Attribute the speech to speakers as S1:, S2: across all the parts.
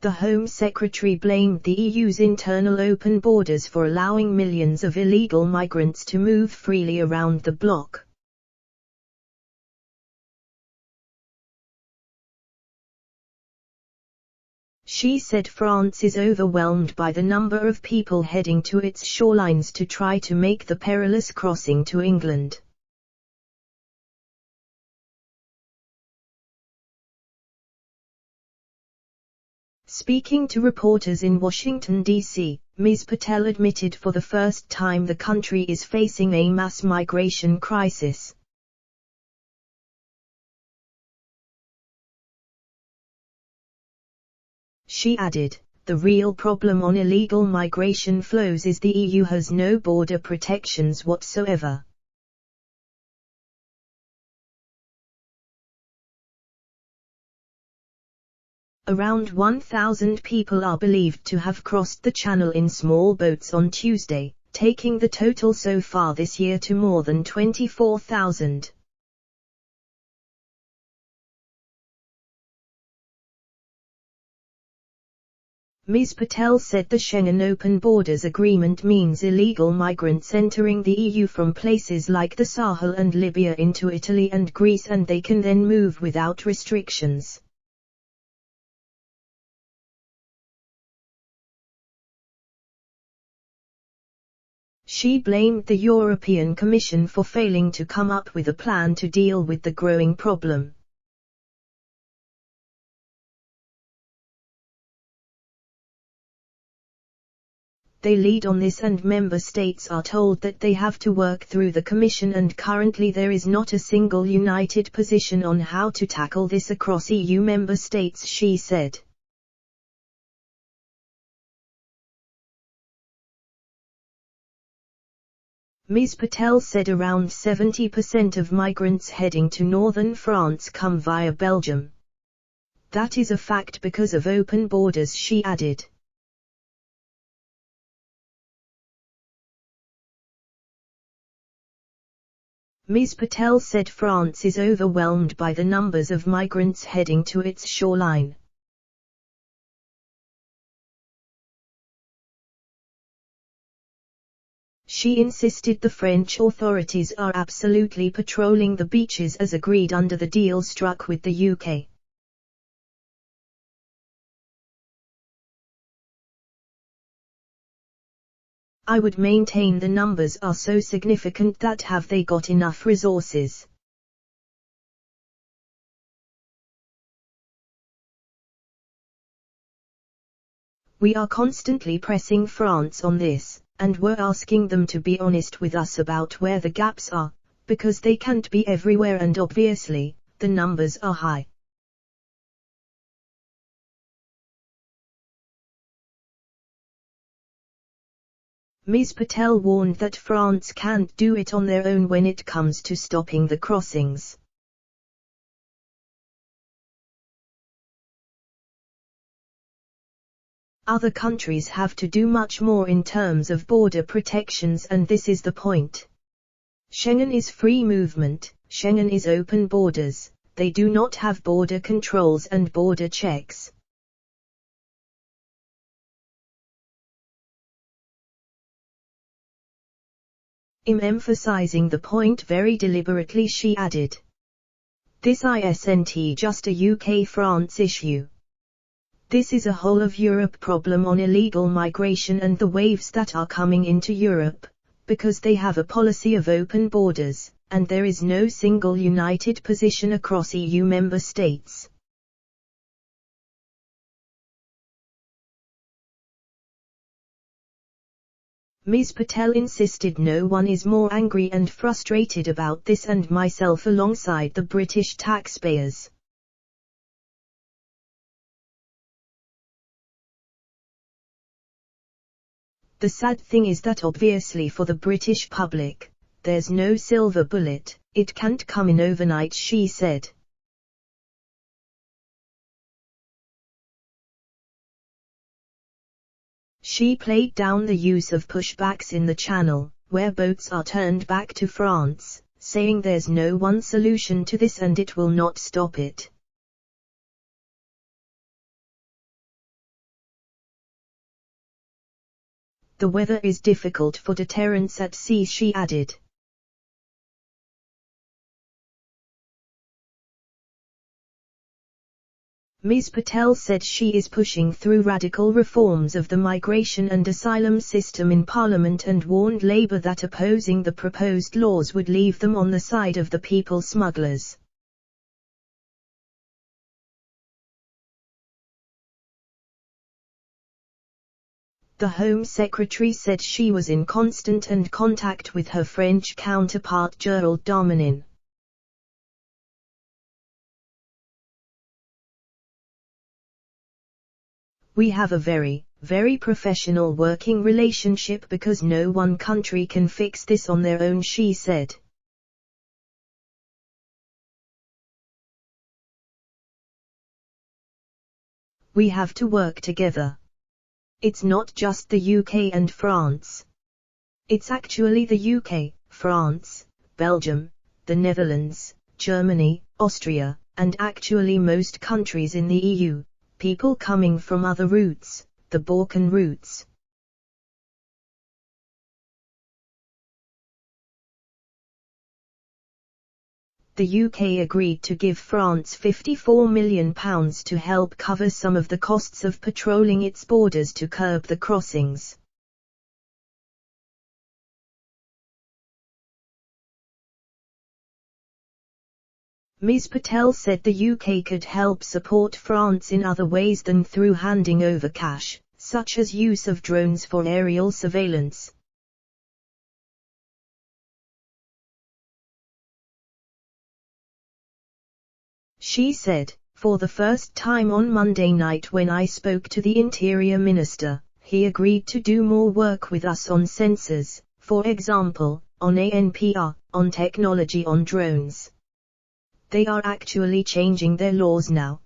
S1: The Home Secretary blamed the EU's internal open borders for allowing millions of illegal migrants to move freely around the bloc. She said France is overwhelmed by the number of people heading to its shorelines to try to make the perilous crossing to England. Speaking to reporters in Washington, D.C., Ms. Patel admitted for the first time the country is facing a mass migration crisis. She added, "The real problem on illegal migration flows is the EU has no border protections whatsoever." Around 1,000 people are believed to have crossed the channel in small boats on Tuesday, taking the total so far this year to more than 24,000. Ms. Patel said the Schengen Open Borders Agreement means illegal migrants entering the EU from places like the Sahel and Libya into Italy and Greece, and they can then move without restrictions. She blamed the European Commission for failing to come up with a plan to deal with the growing problem. They lead on this, and member states are told that they have to work through the Commission, and currently there is not a single united position on how to tackle this across EU member states, she said. Ms. Patel said around 70% of migrants heading to northern France come via Belgium. That is a fact because of open borders, she added. Ms. Patel said France is overwhelmed by the numbers of migrants heading to its shoreline. She insisted the French authorities are absolutely patrolling the beaches as agreed under the deal struck with the UK. I would maintain the numbers are so significant that have they got enough resources? We are constantly pressing France on this, and we're asking them to be honest with us about where the gaps are, because they can't be everywhere, and obviously, the numbers are high. Ms. Patel warned that France can't do it on their own when it comes to stopping the crossings. Other countries have to do much more in terms of border protections, and this is the point. Schengen is free movement, Schengen is open borders, they do not have border controls and border checks. Emphasizing the point very deliberately, she added, "This isn't just a UK-France issue. This is a whole of Europe problem on illegal migration and the waves that are coming into Europe, because they have a policy of open borders, and there is no single united position across EU member states." Ms. Patel insisted no one is more angry and frustrated about this, and myself alongside the British taxpayers. The sad thing is that obviously for the British public, there's no silver bullet, it can't come in overnight, she said. She played down the use of pushbacks in the Channel, where boats are turned back to France, saying there's no one solution to this and it will not stop it. The weather is difficult for deterrence at sea, she added. Ms. Patel said she is pushing through radical reforms of the migration and asylum system in Parliament and warned Labour that opposing the proposed laws would leave them on the side of the people smugglers. The Home Secretary said she was in constant contact with her French counterpart Gerald Darmanin. We have a very, very professional working relationship because no one country can fix this on their own, she said. We have to work together. It's not just the UK and France. It's actually the UK, France, Belgium, the Netherlands, Germany, Austria, and actually most countries in the EU. People coming from other routes, the Balkan routes. The UK agreed to give France £54 million to help cover some of the costs of patrolling its borders to curb the crossings. Ms. Patel said the UK could help support France in other ways than through handing over cash, such as use of drones for aerial surveillance. She said, for the first time on Monday night when I spoke to the Interior Minister, he agreed to do more work with us on sensors, for example, on ANPR, on technology on drones. They are actually changing their laws now.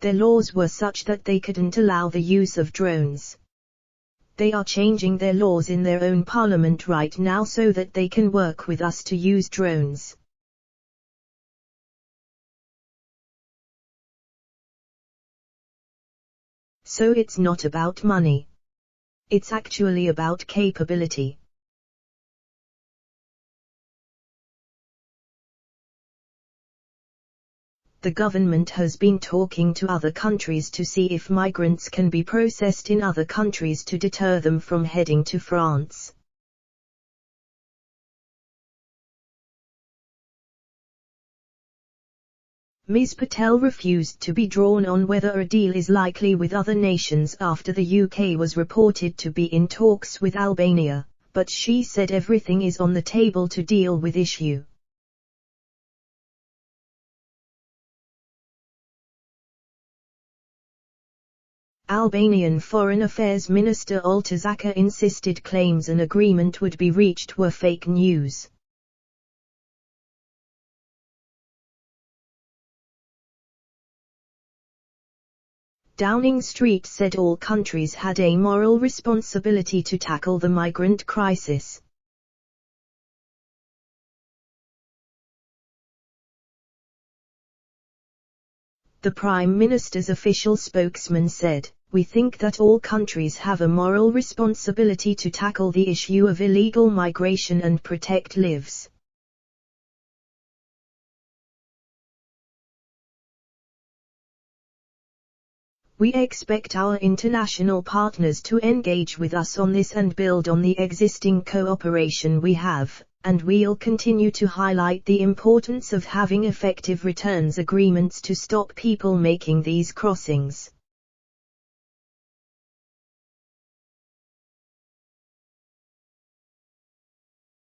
S1: Their laws were such that they couldn't allow the use of drones. They are changing their laws in their own parliament right now so that they can work with us to use drones. So it's not about money. It's actually about capability. The government has been talking to other countries to see if migrants can be processed in other countries to deter them from heading to France. Ms. Patel refused to be drawn on whether a deal is likely with other nations after the UK was reported to be in talks with Albania, but she said everything is on the table to deal with issue. Albanian Foreign Affairs Minister Altazaka insisted claims an agreement would be reached were fake news. Downing Street said all countries had a moral responsibility to tackle the migrant crisis. The Prime Minister's official spokesman said, "We think that all countries have a moral responsibility to tackle the issue of illegal migration and protect lives." We expect our international partners to engage with us on this and build on the existing cooperation we have, and we'll continue to highlight the importance of having effective returns agreements to stop people making these crossings.